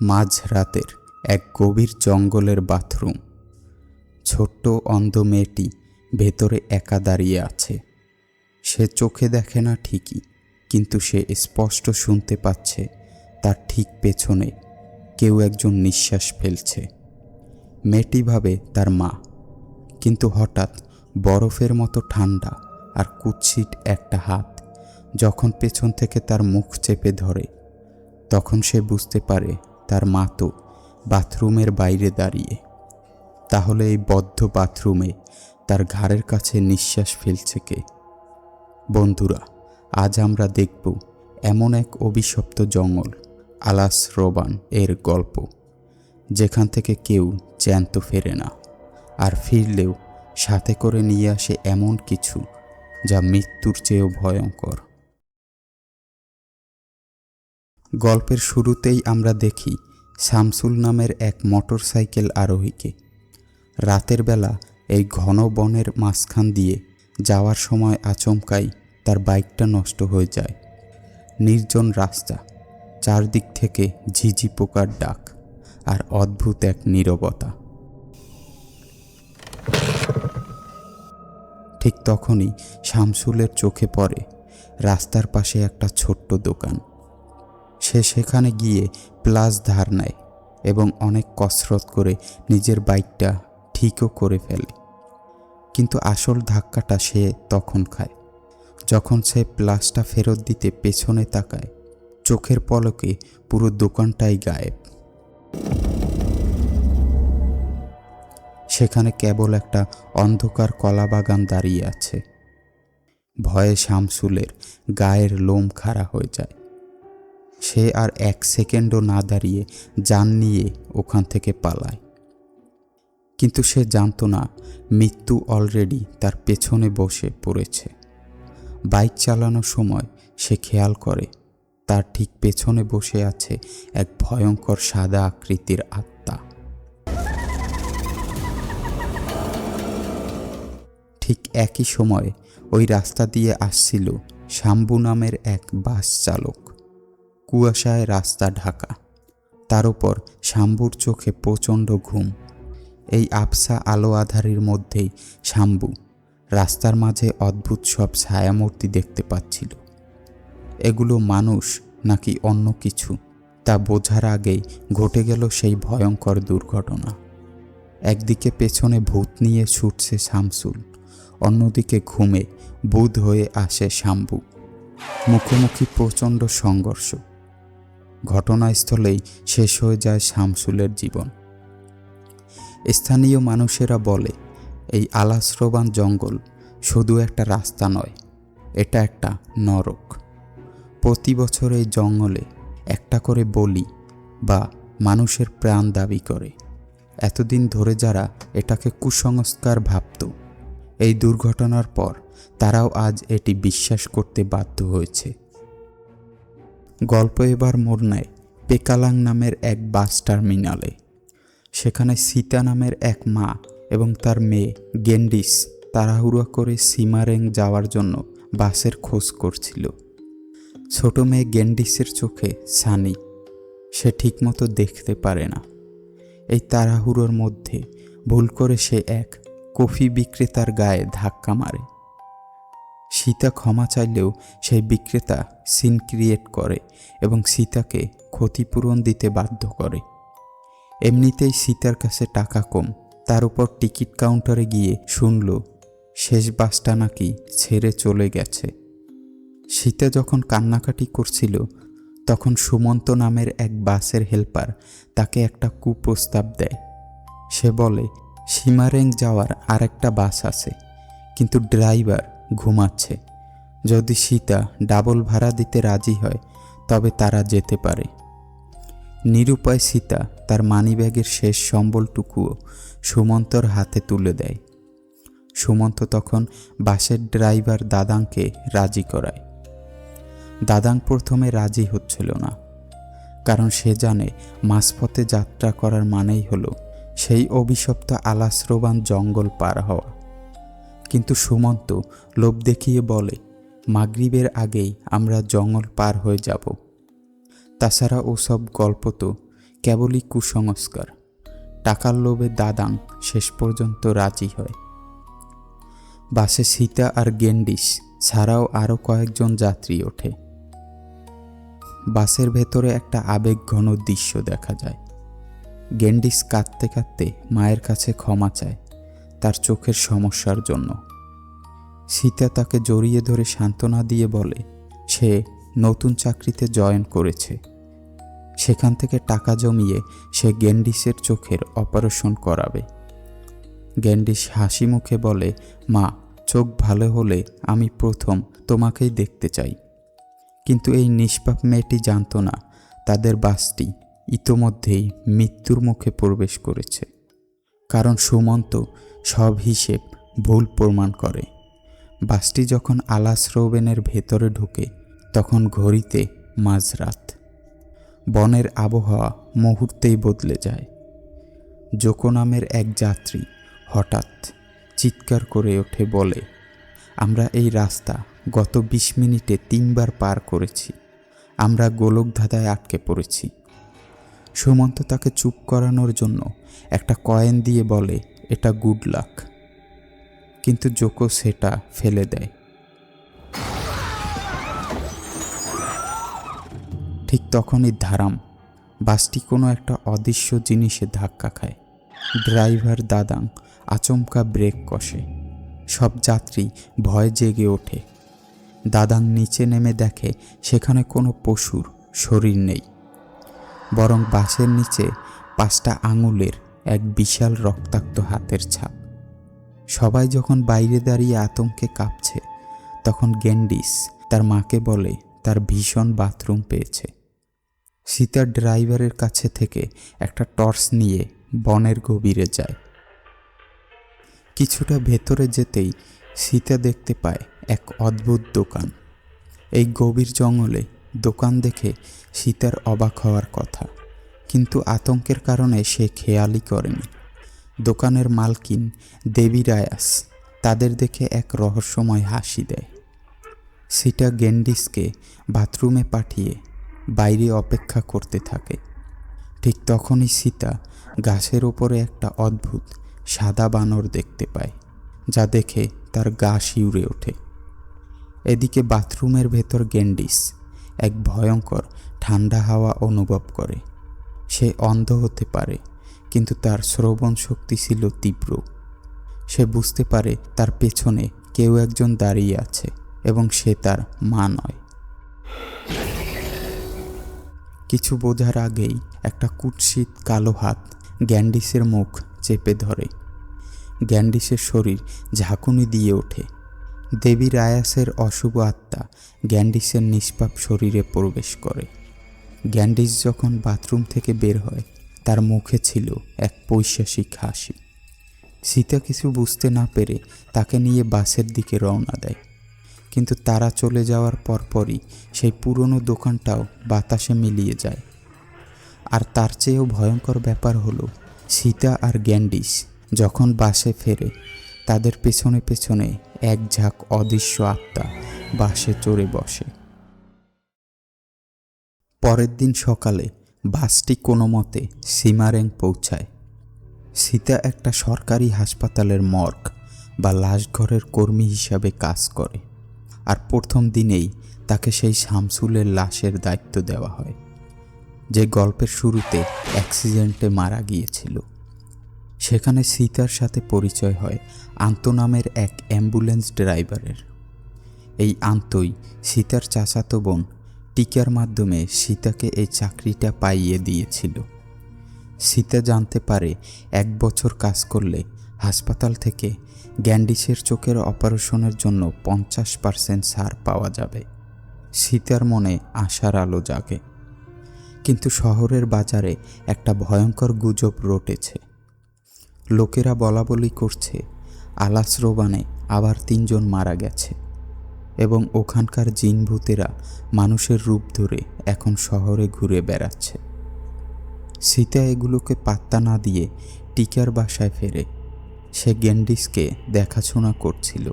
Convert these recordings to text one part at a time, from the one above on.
মাঝরাতের এক গভীর জঙ্গলের বাথরুম। ছোট্ট অন্ধ মেয়েটি ভেতরে একা দাঁড়িয়ে আছে। সে চোখে দেখে না ঠিকই, কিন্তু সে স্পষ্ট শুনতে পাচ্ছে তার ঠিক পেছনে কেউ একজন নিঃশ্বাস ফেলছে। মেয়েটি ভাবে তার মা, কিন্তু হঠাৎ বরফের মতো ঠান্ডা আর কুৎসিত একটা হাত যখন পেছন থেকে তার মুখ চেপে ধরে, তখন সে বুঝতে পারে তার মা তো বাথরুমের বাইরে দাঁড়িয়ে। তাহলে এই বদ্ধ বাথরুমে তার ঘাড়ের কাছে নিঃশ্বাস ফেলছে কে? বন্ধুরা, আজ আমরা দেখব এমন এক অভিশপ্ত জঙ্গল, আলাস রোবান এর গল্প, যেখান থেকে কেউ জ্যান্ত ফেরে না, আর ফিরলেও সাথে করে নিয়ে আসে এমন কিছু যা মৃত্যুর চেয়েও ভয়ঙ্কর। গল্পের শুরুতেই আমরা দেখি শামসুল নামের এক মোটরসাইকেল আরোহীকে। রাতের বেলা এই ঘন বনের মাঝখান দিয়ে যাওয়ার সময় আচমকাই তার বাইকটা নষ্ট হয়ে যায়। নির্জন রাস্তা, চারদিক থেকে ঝিঝি পোকার ডাক আর অদ্ভুত এক নীরবতা। ঠিক তখনই শামসুলের চোখে পড়ে রাস্তার পাশে একটা ছোট্ট দোকান। সে সেখানে গিয়ে প্লাস ধার নেয় এবং অনেক কসরত করে নিজের বাইকটা ঠিকও করে ফেলে। কিন্তু আসল ধাক্কাটা সে তখন খায় যখন সে প্লাসটা ফেরত দিতে পেছনে তাকায়। চোখের পলকে পুরো দোকানটাই গায়েব। সেখানে কেবল একটা অন্ধকার কলাবাগান দাঁড়িয়ে আছে। ভয়ে শামসুলের গায়ের লোম খাড়া হয়ে যায়। সে আর এক সেকেন্ডও না দাঁড়িয়ে জান নিয়ে ওখান থেকে পালায়। কিন্তু সে জানতো না মৃত্যু অলরেডি তার পেছনে বসে পড়েছে। বাইক চালানোর সময় সে খেয়াল করে তার ঠিক পেছনে বসে আছে এক ভয়ঙ্কর সাদা আকৃতির আত্মা। ঠিক একই সময়ে ওই রাস্তা দিয়ে আসছিল শাম্বু নামের এক বাস চালক। কুয়াশায় রাস্তা ঢাকা, তার উপর শাম্বুর চোখে প্রচণ্ড ঘুম। এই আবছা আলো আঁধারির মধ্যেই শাম্বু রাস্তার মাঝে অদ্ভুত সব ছায়ামূর্তি দেখতে পাচ্ছিল। এগুলো মানুষ নাকি অন্য কিছু তা বোঝার আগেই ঘটে গেল সেই ভয়ঙ্কর দুর্ঘটনা। একদিকে পেছনে ভূত নিয়ে ছুটছে শামসুল, অন্যদিকে ঘুমে বুঁদ হয়ে আসে শাম্বু। মুখোমুখি প্রচণ্ড সংঘর্ষ। ঘটনাস্থলেই শেষ হয়ে যায় শামসুলের জীবন। স্থানীয় মানুষেরা বলে এই আলাস রোবান জঙ্গল শুধু একটা রাস্তা নয়, এটা একটা নরক। প্রতি বছর এই জঙ্গলে একটা করে বলি বা মানুষের প্রাণ দাবি করে। এতদিন ধরে যারা এটাকে কুসংস্কার ভাবত, এই দুর্ঘটনার পর তারাও আজ এটি বিশ্বাস করতে বাধ্য হয়েছে। গল্প এবার মোড় নেয় পেকালাং নামের এক বাস টার্মিনালে। সেখানে সীতা নামের এক মা এবং তার মেয়ে গেন্ডিস তাড়াহুড়ো করে সিমারেং যাওয়ার জন্য বাসের খোঁজ করছিল। ছোট মেয়ে গেন্ডিসের চোখে ছানি, সে ঠিকমতো দেখতে পারে না। এই তাড়াহুড়োর মধ্যে ভুল করে সে এক কফি বিক্রেতার গায়ে ধাক্কা মারে। সীতা ক্ষমা চাইলেও সেই বিক্রেতা সিন ক্রিয়েট করে এবং সীতাকে ক্ষতিপূরণ দিতে বাধ্য করে। এমনিতেই সীতার কাছে টাকা কম, তার উপর টিকিট কাউন্টারে গিয়ে শুনল শেষ বাসটা নাকি ছেড়ে চলে গেছে। সীতা যখন কান্নাকাটি করছিল, তখন সুমন্ত নামের এক বাসের হেল্পার তাকে একটা কুপ্রস্তাব দেয়। সে বলে সিমারেং যাওয়ার আরেকটা বাস আছে, কিন্তু ড্রাইভার ঘুমাচ্ছে। যদি সীতা ডাবল ভাড়া দিতে রাজি হয় তবে তারা যেতে পারে। নিরুপায় সীতা তার মানিব্যাগের শেষ সম্বলটুকুও সুমন্তর হাতে তুলে দেয়। সুমন্ত তখন বাসের ড্রাইভার দাদাংকে রাজি করায়। দাদাং প্রথমে রাজি হচ্ছিল না, কারণ সে জানে মাঝপথে যাত্রা করার মানেই হলো সেই অভিশপ্ত আলাস রোবান জঙ্গল পার হওয়া। কিন্তু সুমন্ত লোভ দেখিয়ে বলে মাগরিবের আগেই আমরা জঙ্গল পার হয়ে যাব। তাছাড়া ওসব গল্প তো কেবলই কুসংস্কার। টাকার লোভে দাদাং শেষ পর্যন্ত রাজি হয়। বাসে সীতা আর গেন্ডিস ছাড়াও আরও কয়েকজন যাত্রী ওঠে। বাসের ভেতরে একটা আবেগঘন দৃশ্য দেখা যায়। গেন্ডিস কাঁদতে কাঁদতে মায়ের কাছে ক্ষমা চায় তার চোখের সমস্যার জন্য। সীতা তাকে জড়িয়ে ধরে সান্ত্বনা দিয়ে বলে সে নতুন চাকরিতে জয়েন করেছে, সেখান থেকে টাকা জমিয়ে সে গেন্ডিসের চোখের অপারেশন করাবে। গেন্ডিস হাসি মুখে বলে, মা, চোখ ভালো হলে আমি প্রথম তোমাকেই দেখতে চাই। কিন্তু এই নিষ্পাপ মেয়েটি জানত না তাদের বাসটি ইতোমধ্যেই মৃত্যুর মুখে প্রবেশ করেছে। কারণ সুমন্ত সব হিসেব ভুল প্রমাণ করে। বাসটি যখন আলাসরোবেনের ভেতরে ঢোকে তখন ঘড়িতে মাঝরাত। বনের আবহাওয়া মুহূর্তেই বদলে যায়। জোকো নামের এক যাত্রী হঠাৎ চিৎকার করে ওঠে, বলে, আমরা এই রাস্তা গত 20 মিনিটে 3 বার পার করেছি। আমরা গোলকধাঁধায় আটকে পড়েছি। সুমন্ত তাকে চুপ করানোর জন্য একটা কয়েন দিয়ে বলে, এটা গুড লাক। কিন্তু জোকো সেটা ফেলে দেয়। ঠিক তখনই ধারাম, বাসটি কোনো একটা অদৃশ্য জিনিসে ধাক্কা খায়। ড্রাইভার দাদাং আচমকা ব্রেক কষে। সব যাত্রী ভয় জেগে ওঠে। দাদাং নিচে নেমে দেখে সেখানে কোনো পশুর শরীর নেই, বরং বাসের নিচে 5টা আঙুলের এক বিশাল রক্তাক্ত হাতের ছাপ। সবাই যখন বাইরে দাঁড়িয়ে আতঙ্কে কাঁপছে তখন গেন্ডিস তার মাকে বলে তার ভীষণ বাথরুম পেয়েছে। সীতা ড্রাইভারের কাছে থেকে একটা টর্চ নিয়ে বনের গভীরে যায়। কিছুটা ভেতরে যেতেই সীতা দেখতে পায় এক অদ্ভুত দোকান। এই গভীর জঙ্গলে দোকান দেখে সীতার অবাক হওয়ার কথা, কিন্তু আতঙ্কের কারণে সে খেয়ালই করেনি। দোকানের মালকিন দেবী রায়াস তাদের দেখে এক রহস্যময় হাসি দেয়। সীতা গেন্ডিসকে বাথরুমে পাঠিয়ে বাইরে অপেক্ষা করতে থাকে। ঠিক তখনই সীতা গাছের ওপরে একটা অদ্ভুত সাদা বানর দেখতে পায়, যা দেখে তার গা শিউরে ওঠে। এদিকে বাথরুমের ভেতর গেন্ডিস এক ভয়ঙ্কর ঠান্ডা হাওয়া অনুভব করে। সে অন্ধ হতে পারে, কিন্তু তার শ্রবণ শক্তি ছিল তীব্র। সে বুঝতে পারে তার পেছনে কেউ একজন দাঁড়িয়ে আছে এবং সে তার মা নয়। কিছু বোঝার আগেই একটা কুৎসিত কালো হাত গ্যান্ডিসের মুখ চেপে ধরে। গ্যান্ডিসের শরীর ঝাঁকুনি দিয়ে ওঠে। দেবী রায়াসের অশুভ আত্মা গ্যান্ডিসের নিষ্পাপ শরীরে প্রবেশ করে। গ্যান্ডিস যখন বাথরুম থেকে বের হয় তার মুখে ছিল এক পৈশাচিক হাসি। সীতা কিছু বুঝতে না পেরে তাকে নিয়ে বাসের দিকে রওনা দেয়, কিন্তু তারা চলে যাওয়ার পরপরই সেই পুরনো দোকানটাও বাতাসে মিলিয়ে যায়। আর তার চেয়েও ভয়ঙ্কর ব্যাপার হলো, সীতা আর গ্যান্ডিস যখন বাসে ফেরে তাদের পেছনে পেছনে এক ঝাঁক অদৃশ্য আত্মা বাসে চড়ে বসে। পরের দিন সকালে বাসটি কোনো মতে সিমারেং পৌঁছায়। সীতা একটা সরকারি হাসপাতালের মর্গ বা লাশঘরের কর্মী হিসাবে কাজ করে, আর প্রথম দিনেই তাকে সেই শামসুলের লাশের দায়িত্ব দেওয়া হয়, যে গল্পের শুরুতে অ্যাক্সিডেন্টে মারা গিয়েছিল। সেখানে সীতার সাথে পরিচয় হয় আন্ত নামের এক অ্যাম্বুলেন্স ড্রাইভারের। এই আন্তই সীতার চাচাতো বোন টিকার মাধ্যমে সীতাকে এই চাকরিটা পাইয়ে দিয়েছিল। সীতা জানতে পারে 1 বছর কাজ করলে হাসপাতাল থেকে গ্যান্ডিসের চোখের অপারেশনের জন্য 50% ছাড় পাওয়া যাবে। সীতার মনে আশার আলো জাগে। কিন্তু শহরের বাজারে একটা ভয়ঙ্কর গুজব রটেছে। লোকেরা বলাবলি করছে আলাসরোবানে আবার 3 জন মারা গেছে এবং ওখানকার জিনভূতেরা মানুষের রূপ ধরে এখন শহরে ঘুরে বেড়াচ্ছে। সীতা এগুলোকে পাত্তা না দিয়ে টিকার বাসায় ফেরে। সে গ্যান্ডিসকে দেখাশোনা করছিল।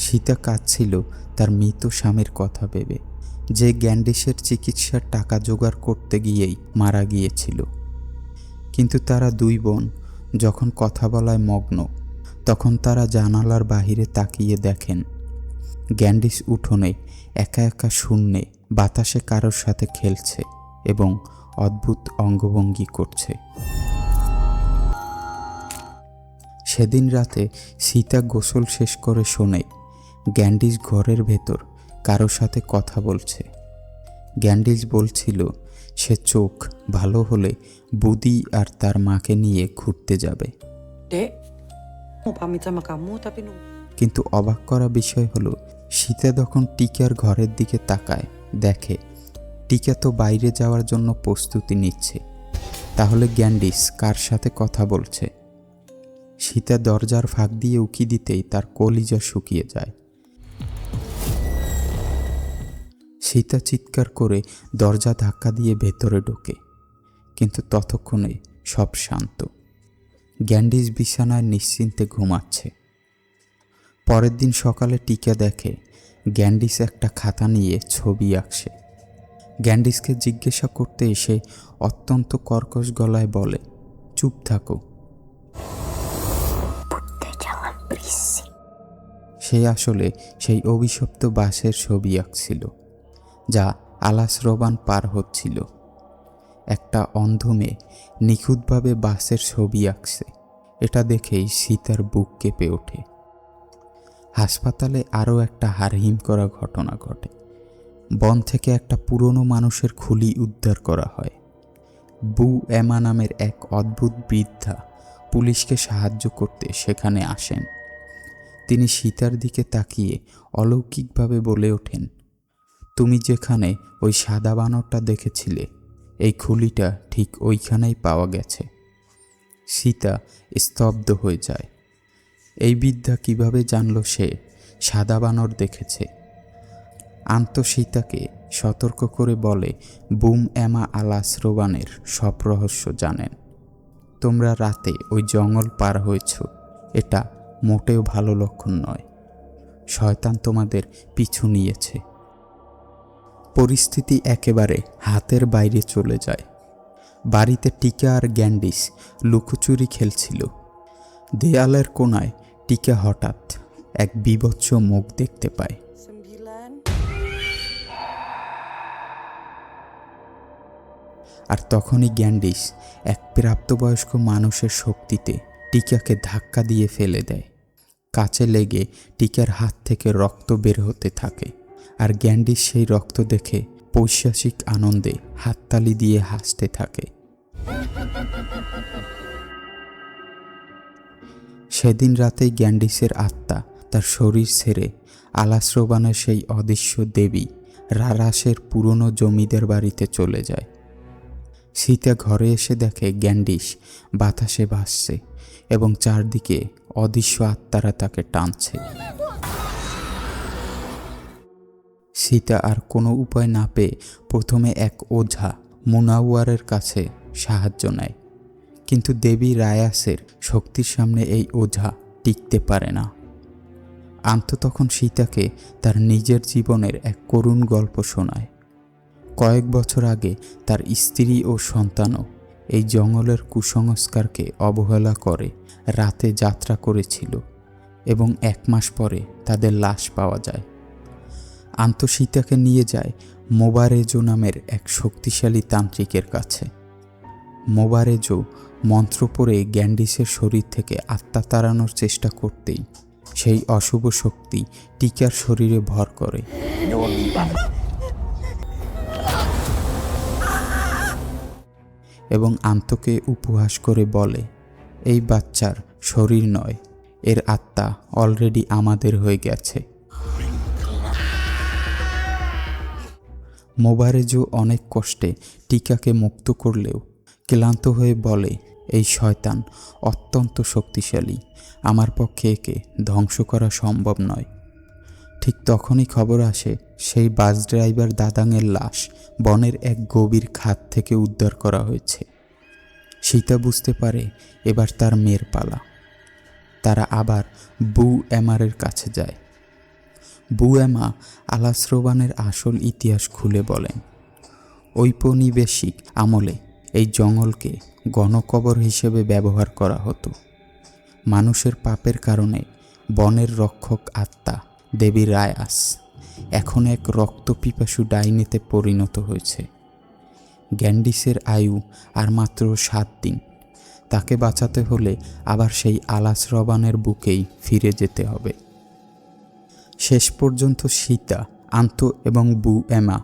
সীতা কাঁদছিল তার মৃত স্বামীর কথা ভেবে, যে গ্যান্ডিসের চিকিৎসার টাকা জোগাড় করতে গিয়েই মারা গিয়েছিল। কিন্তু তারা দুই বোন যখন কথা বলায় মগ্ন, তখন তারা জানালার বাহিরে তাকিয়ে দেখেন গ্যান্ডিস উঠোনে একা একা শূন্যে বাতাসে কারোর সাথে খেলছে এবং অদ্ভুত অঙ্গভঙ্গি করছে। সেদিন রাতে সীতা গোসল শেষ করে শোনে গ্যান্ডিস ঘরের ভেতর কারোর সাথে কথা বলছে। গ্যান্ডিস বলছিল সে চোখ ভালো হলে বুদি আর তার মাকে নিয়ে ঘুরতে যাবে। Dek, mau pamit sama kamu tapi কিন্তু অবাক করা বিষয় হলো সীতা যখন টিকার ঘরের দিকে তাকায় দেখে টিকা তো বাইরে যাওয়ার জন্য প্রস্তুতি নিচ্ছে। তাহলে গ্যান্ডিস কার সাথে কথা বলছে? সীতা দরজার ফাঁক দিয়ে উকি দিতেই তার কলিজা শুকিয়ে যায়। সীতা চিৎকার করে দরজা ধাক্কা দিয়ে ভেতরে ঢোকে, কিন্তু ততক্ষণে সব শান্ত। গ্যান্ডিস বিছানায় নিশ্চিন্তে ঘুমাচ্ছে। পরের দিন সকালে টিকা দেখে গ্যান্ডিস একটা খাতা নিয়ে ছবি আঁকছে। গ্যান্ডিসকে জিজ্ঞাসা করতে এসে অত্যন্ত কর্কশ গলায় বলে, চুপ থাকো। সে আসলে সেই অভিশপ্ত বাসের ছবি আঁকছিল যা আলাস রোবান পার হচ্ছিল। একটা অন্ধ মেয়ে নিখুঁতভাবে বাসের ছবি আঁকছে, এটা দেখেই সীতার বুক কেঁপে ওঠে। হাসপাতালে আরও একটা হারহিম করা ঘটনা ঘটে। বন থেকে একটা পুরনো মানুষের খুলি উদ্ধার করা হয়। বু এমা নামের এক অদ্ভুত বৃদ্ধা পুলিশকে সাহায্য করতে সেখানে আসেন। তিনি সীতার দিকে তাকিয়ে অলৌকিকভাবে বলে ওঠেন, তুমি যেখানে ওই সাদা বানরটা দেখেছিলে এই খুলিটা ঠিক ওইখানেই পাওয়া গেছে। সীতা স্তব্ধ হয়ে যায়। এই বৃদ্ধা কিভাবে জানল সে সাদা বানর দেখেছে? আন্ত সীতাকে সতর্ক করে বলে, বুম এমা আলাস রোবানের সব রহস্য জানেন। তোমরা রাতে ওই জঙ্গল পার হয়েছ, এটা মোটেও ভালো লক্ষণ নয়। শয়তান তোমাদের পিছু নিয়েছে। পরিস্থিতি একেবারে হাতের বাইরে চলে যায়। বাড়িতে টিকা আর গ্যান্ডিস লুকোচুরি খেলছিল। দেয়ালের কোণায় টিকা হঠাৎ এক বীভৎস মুখ দেখতে পায়। 9. আর তখনই গ্যান্ডিস এক প্রাপ্তবয়স্ক মানুষের শক্তিতে টিকাকে ধাক্কা দিয়ে ফেলে দেয়। কাছে লেগে টিকার হাত থেকে রক্ত বের হতে থাকে, আর গ্যান্ডিস সেই রক্ত দেখে পৈশাচিক আনন্দে হাততালি দিয়ে হাসতে থাকে। সেদিন রাতেই গ্যান্ডিসের আত্মা তার শরীর ছেড়ে আলাস রোবানের সেই অদৃশ্য দেবী রারাসের পুরনো জমিদার বাড়িতে চলে যায়। সীতা ঘরে এসে দেখে গ্যান্ডিস বাতাসে ভাসছে এবং চারদিকে অদৃশ্য আত্মারা তাকে টানছে। সীতা আর কোনো উপায় না পেয়ে প্রথমে এক ওঝা মুনাওয়ারের কাছে সাহায্য নেয়, কিন্তু দেবী রায়াসের শক্তির সামনে এই ওঝা টিকতে পারে না। আন্ত তখন সীতাকে তার নিজের জীবনের এক করুণ গল্প শোনায়। কয়েক বছর আগে তার স্ত্রী ও সন্তানও এই জঙ্গলের কুসংস্কারকে অবহেলা করে রাতে যাত্রা করেছিল এবং 1 মাস পরে তাদের লাশ পাওয়া যায়। আন্ত সীতাকে নিয়ে যায় মোবারেজো নামের এক শক্তিশালী তান্ত্রিকের কাছে। মোবারেজো মন্ত্র পড়ে গ্যান্ডিসের শরীর থেকে আত্মা তাড়ানোর চেষ্টা করতেই সেই অশুভ শক্তি টিকার শরীরে ভর করে। এবং আন্তকে উপহাস করে বলে, এই বাচ্চার শরীর নয়, এর আত্মা অলরেডি আমাদের হয়ে গেছে। মোবারেজো অনেক কষ্টে টিকাকে মুক্ত করলেও ক্লান্ত হয়ে বলে, এই শয়তান অত্যন্ত শক্তিশালী, আমার পক্ষে একে ধ্বংস করা সম্ভব নয়। ঠিক তখনই খবর আসে সেই বাস ড্রাইভার দাদাংয়ের লাশ বনের এক গভীর খাদ থেকে উদ্ধার করা হয়েছে। সীতা বুঝতে পারে এবার তার মেয়ের পালা। তারা আবার বু এমারের কাছে যায়। বুয়েমা আলাস্রোবানের আসল ইতিহাস খুলে বলেন, ঔপনিবেশিক আমলে এই জঙ্গলকে গণকবর হিসেবে ব্যবহার করা হতো। মানুষের পাপের কারণে বনের রক্ষক আত্মা দেবী রায়াস এখন এক রক্তপিপাসু ডাইনিতে পরিণত হয়েছে। গ্যান্ডিসের আয়ু আর মাত্র 7 দিন। তাকে বাঁচাতে হলে আবার সেই আলাস্রবানের বুকেই ফিরে যেতে হবে। শেষ পর্যন্ত সীতা, আন্ত এবং বুয়েমা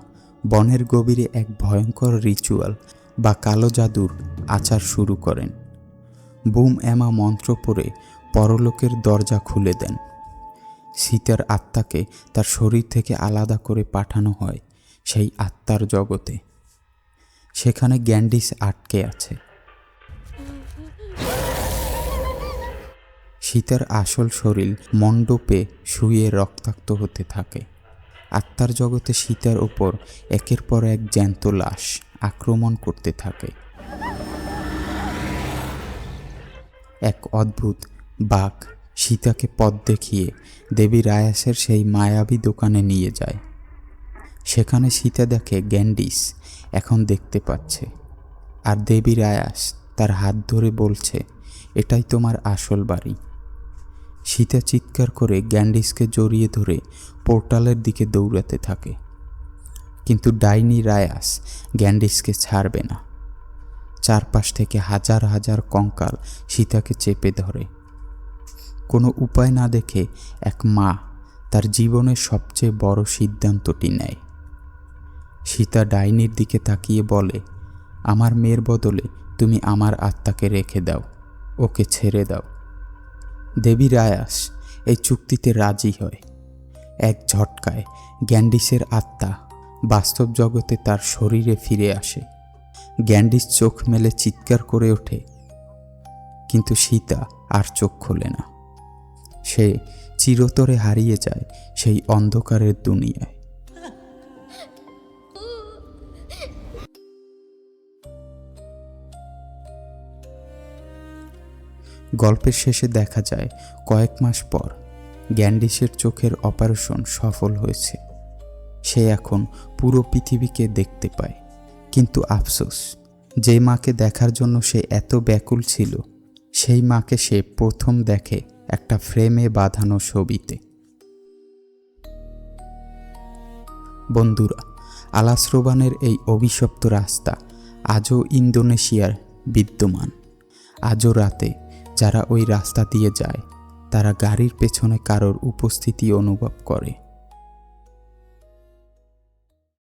বনের গভীরে এক ভয়ঙ্কর রিচুয়াল বা কালো জাদুর আচার শুরু করেন। বুয়েমা মন্ত্র পড়ে পরলোকের দরজা খুলে দেন। সীতার আত্মাকে তার শরীর থেকে আলাদা করে পাঠানো হয় সেই আত্মার জগতে। সেখানে গ্যান্ডিস আটকে আছে। সীতার আসল শরীর মণ্ডপে শুয়ে রক্তাক্ত হতে থাকে। আত্মার জগতে সীতার ওপর একের পর এক জ্যান্ত লাশ আক্রমণ করতে থাকে। এক অদ্ভুত বাঘ সীতাকে পথ দেখিয়ে দেবী রায়াসের সেই মায়াবী দোকানে নিয়ে যায়। সেখানে সীতা দেখে গ্যান্ডিস এখন দেখতে পাচ্ছে, আর দেবী রায়াস তার হাত ধরে বলছে, এটাই তোমার আসল বাড়ি। সীতা চিৎকার করে গ্যান্ডিসকে জড়িয়ে ধরে পোর্টালের দিকে দৌড়াতে থাকে, কিন্তু ডাইনি রায়াস গ্যান্ডিসকে ছাড়বে না। চারপাশ থেকে হাজার হাজার কঙ্কাল সীতাকে চেপে ধরে। কোনো উপায় না দেখে এক মা তার জীবনের সবচেয়ে বড় সিদ্ধান্তটি নেয়। সীতা ডাইনির দিকে তাকিয়ে বলে, আমার মেয়ের বদলে তুমি আমার আত্মাকে রেখে দাও, ওকে ছেড়ে দাও। দেবী রায়াস এই চুক্তিতে রাজি হয়। এক ঝটকায় গ্যান্ডিসের আত্মা বাস্তব জগতে তার শরীরে ফিরে আসে। গ্যান্ডিস চোখ মেলে চিৎকার করে ওঠে, কিন্তু সীতা আর চোখ খোলে না। সে চিরতরে হারিয়ে যায় সেই অন্ধকারের দুনিয়ায়। গল্পের শেষে দেখা যায় কয়েক মাস পর গ্যান্ডিসের চোখের অপারেশন সফল হয়েছে। সে এখন পুরো পৃথিবীকে দেখতে পায়। কিন্তু আফসোস, যে মাকে দেখার জন্য সে এত ব্যাকুল ছিল, সেই মাকে সে প্রথম দেখে একটা ফ্রেমে বাঁধানো ছবিতে। বন্ধুরা, আলাস্রোবানের এই অভিশপ্ত রাস্তা আজও ইন্দোনেশিয়ার বিদ্যমান। আজও রাতে যারা ওই রাস্তা দিয়ে যায়, তারা গাড়ির পেছনে কারোর উপস্থিতি অনুভব করে।